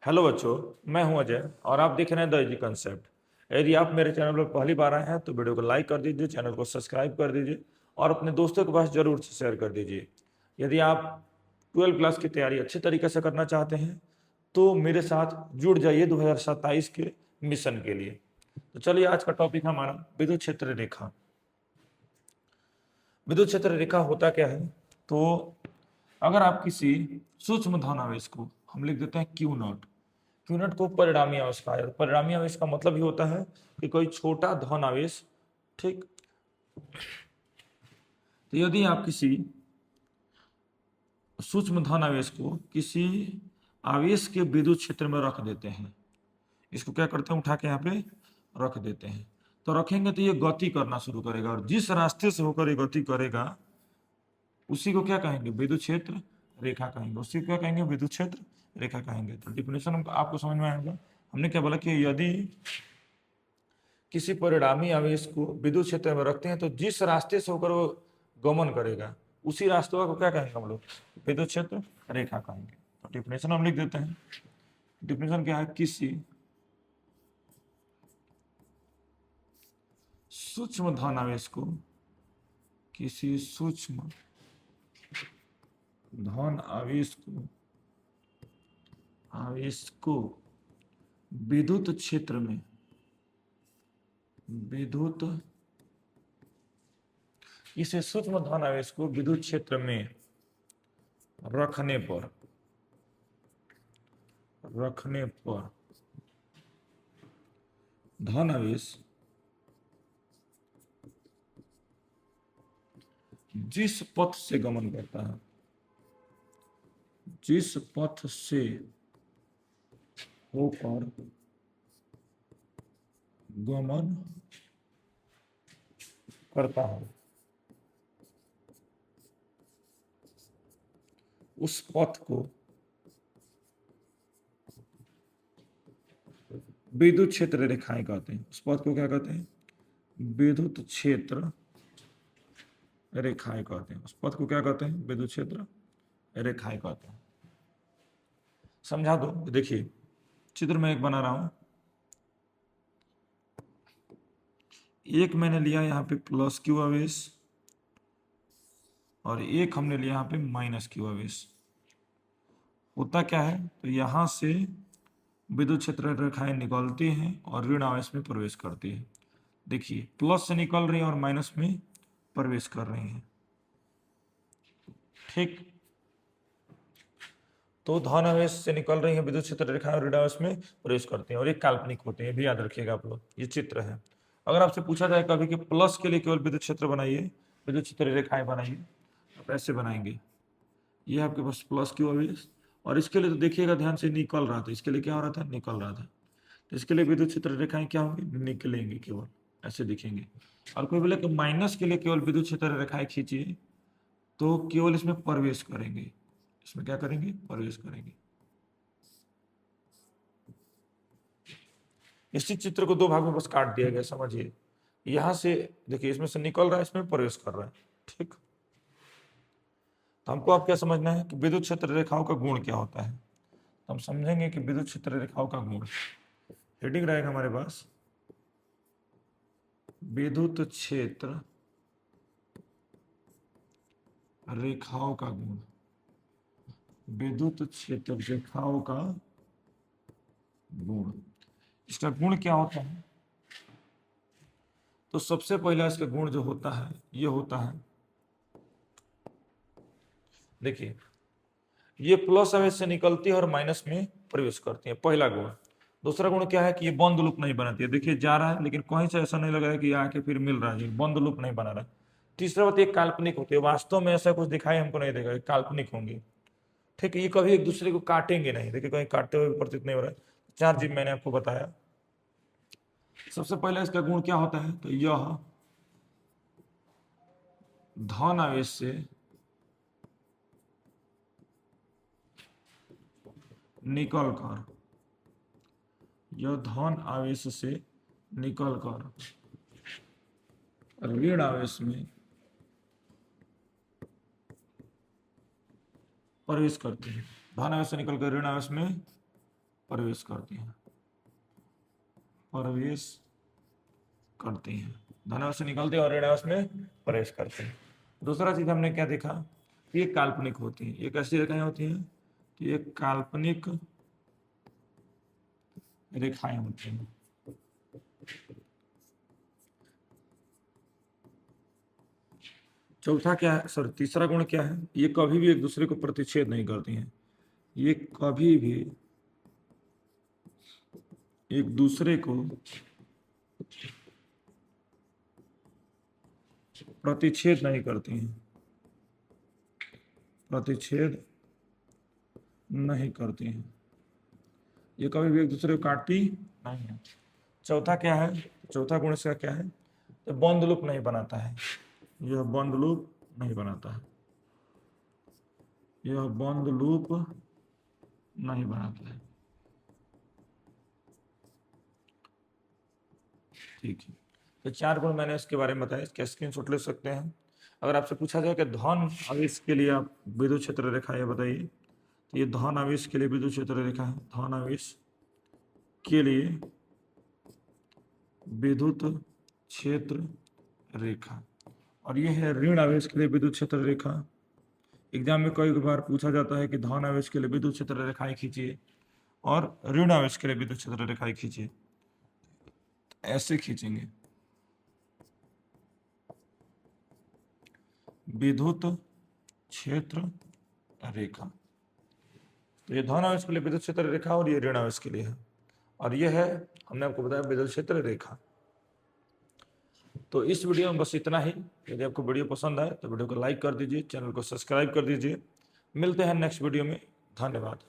Hello बच्चों, मैं हूं अजय और आप देख रहे हैं द इजी कंसेप्ट। यदि आप मेरे चैनल पर पहली बार आए हैं तो वीडियो को लाइक कर दीजिए, चैनल को सब्सक्राइब कर दीजिए और अपने दोस्तों के पास जरूर से शेयर कर दीजिए। यदि आप 12 क्लास की तैयारी अच्छे तरीके से करना चाहते हैं तो मेरे साथ जुड़ जाइए 2027 के मिशन के लिए। तो चलिए, आज का टॉपिक हमारा विद्युत क्षेत्र रेखा। विद्युत क्षेत्र रेखा होता क्या है? तो अगर आप किसी सूक्ष्म धनावेश को हम लिख देते हैं क्यू नॉट। क्यू नॉट को परिणामी आवेश कहा जाता है। परिणामी आवेश का मतलब ही होता है कि कोई छोटा धन आवेश, ठीक। तो यदि आप किसी सूक्ष्म धन आवेश को किसी आवेश के विद्युत क्षेत्र में रख देते हैं, इसको क्या करते हैं, उठा के यहाँ पे रख देते हैं, तो रखेंगे तो ये गति करना शुरू करेगा और जिस रास्ते से होकर ये गति करेगा उसी को क्या कहेंगे, विद्युत क्षेत्र रेखा कहेंगे। उसी को क्या कहेंगे, विद्युत क्षेत्र रेखा कहेंगे। तो डिफिनेशन आपको समझ में आएगा। हमने क्या बोला कि यदि किसी परिणामी आवेश को विद्युत क्षेत्र में रखते हैं तो जिस रास्ते से होकर वो गमन करेगा उसी रास्ते को क्या कहेंगे हम लोग, विद्युत क्षेत्र रेखा कहेंगे। तो डिफिनेशन हम लिख देते हैं। डिफिनेशन क्या है, किसी सूक्ष्म धन आवेश को, किसी सूक्ष्म धन आवेश को विद्युत क्षेत्र में, विद्युत इसे सूक्ष्म धन आवेश को विद्युत क्षेत्र में रखने पर धन आवेश जिस पथ से गमन करता है, जिस पथ से होकर गमन करता है उस पथ को विद्युत क्षेत्र रेखाएं कहते हैं। उस पथ को क्या कहते हैं, विद्युत क्षेत्र रेखाएं कहते हैं। उस पथ को क्या कहते हैं, विद्युत क्षेत्र रेखाएं कहते हैं। समझा दो। देखिए, चित्र में एक बना रहा हूं। एक मैंने लिया यहाँ पे प्लस क्यू आवेश और एक हमने लिया यहाँ पे माइनस क्यू आवेश। होता क्या है, तो यहां से विद्युत क्षेत्र रेखाएं निकलती हैं और ऋण आवेश में प्रवेश करती है। देखिए, प्लस से निकल रही है और माइनस में प्रवेश कर रही हैं, ठीक। तो धन आवेश से निकल रही है विद्युत क्षेत्र रेखाएं और ऋण आवेश में प्रवेश करती हैं और ये काल्पनिक होते हैं, भी याद रखिएगा आप लोग। ये चित्र है। अगर आपसे पूछा जाए कभी कि प्लस के लिए केवल विद्युत क्षेत्र बनाइए, विद्युत क्षेत्र रेखाएं बनाइए, आप ऐसे बनाएंगे। ये आपके पास प्लस क्यू आवेश और इसके लिए तो देखिएगा ध्यान से, निकल रहा था। इसके लिए क्या हो रहा था, निकल रहा था। तो इसके लिए विद्युत क्षेत्र रेखाएं क्या होंगी, निकलेंगे, केवल ऐसे दिखेंगे। और कोई बोले कि माइनस के लिए केवल विद्युत क्षेत्र रेखाएं खींचिए, तो केवल इसमें प्रवेश करेंगे। इसमें क्या करेंगे, प्रवेश करेंगे। इसी चित्र को दो भाग में बस काट दिया गया, समझिए। यहां से देखिए, इसमें से निकल रहा है, इसमें प्रवेश कर रहा है, ठीक। तो हमको आप क्या समझना है कि विद्युत क्षेत्र रेखाओं का गुण क्या होता है। तो हम समझेंगे कि विद्युत क्षेत्र रेखाओं का गुण, हेडिंग रहेगा हमारे पास, विद्युत क्षेत्र रेखाओं का गुण। विद्युत क्षेत्र रेखाओं का गुण, इसका गुण क्या होता है? तो सबसे पहला इसका गुण जो होता है, ये होता है, देखिए, ये प्लस आवेश से निकलती है और माइनस में प्रवेश करती है, पहला गुण। दूसरा गुण क्या है कि ये बंद लूप नहीं बनाती है। देखिए, जा रहा है लेकिन कहीं से ऐसा नहीं लग रहा है कि आके फिर मिल रहा है, बंद लूप नहीं बना रहा है। तीसरा बात, ये काल्पनिक होती है, वास्तव में ऐसा कुछ दिखाई हमको नहीं देगा, ये काल्पनिक होंगी, ठीक है। ये कभी एक दूसरे को काटेंगे नहीं, देखिए कहीं काटते हुए प्रतीत नहीं हो रहा है। चार चीज मैंने आपको बताया। सबसे पहले इसका गुण क्या होता है, तो यह धन आवेश से निकलकर, यह धन आवेश से निकलकर ऋण आवेश में प्रवेश करते हैं। धन आवेश से निकलकर ऋण आवेश में प्रवेश करती हैं, प्रवेश करती हैं, धनावेश से निकलती है और ऋणावेश में प्रवेश करती हैं। दूसरा चीज हमने क्या देखा, ये काल्पनिक होती हैं। ये कैसी रेखाएं होती हैं, तो ये काल्पनिक रेखाएं होती हैं। चौथा क्या है, सॉरी तीसरा गुण क्या है, ये कभी भी एक दूसरे को प्रतिच्छेद नहीं करती हैं। ये कभी भी एक दूसरे को प्रतिच्छेद नहीं करती हैं, प्रतिच्छेद नहीं करती हैं। ये कभी भी एक दूसरे को काटती नहीं है। चौथा क्या है, चौथा गुण इसका क्या है, तो बंद लूप नहीं बनाता है। यह बंद लूप नहीं बनाता है, यह बंद लूप नहीं बनाता है। ठीक है, तो 4 गुण मैंने इसके बारे में बताया, इसके स्क्रीनशॉट ले सकते हैं। अगर आपसे पूछा जाए कि धन आवेश के लिए आप विद्युत क्षेत्र रेखा ये बताइए, तो ये धन आवेश के लिए विद्युत क्षेत्र रेखा है, धन आवेश के लिए विद्युत क्षेत्र रेखा। और ये है ऋण आवेश के लिए विद्युत क्षेत्र रेखा। एग्जाम में कई बार पूछा जाता है कि धन आवेश के लिए विद्युत क्षेत्र रेखाएं खींचिए और ऋण आवेश के लिए विद्युत क्षेत्र रेखाएं खींचिए, ऐसे खींचेंगे। विद्युत क्षेत्र रेखा, तो ये धन आवेश के लिए विद्युत क्षेत्र रेखा और ये ऋण आवेश के लिए है, और ये है हमने आपको बताया विद्युत क्षेत्र रेखा। तो इस वीडियो में बस इतना ही। यदि आपको वीडियो पसंद आए तो वीडियो को लाइक कर दीजिए, चैनल को सब्सक्राइब कर दीजिए। मिलते हैं नेक्स्ट वीडियो में, धन्यवाद।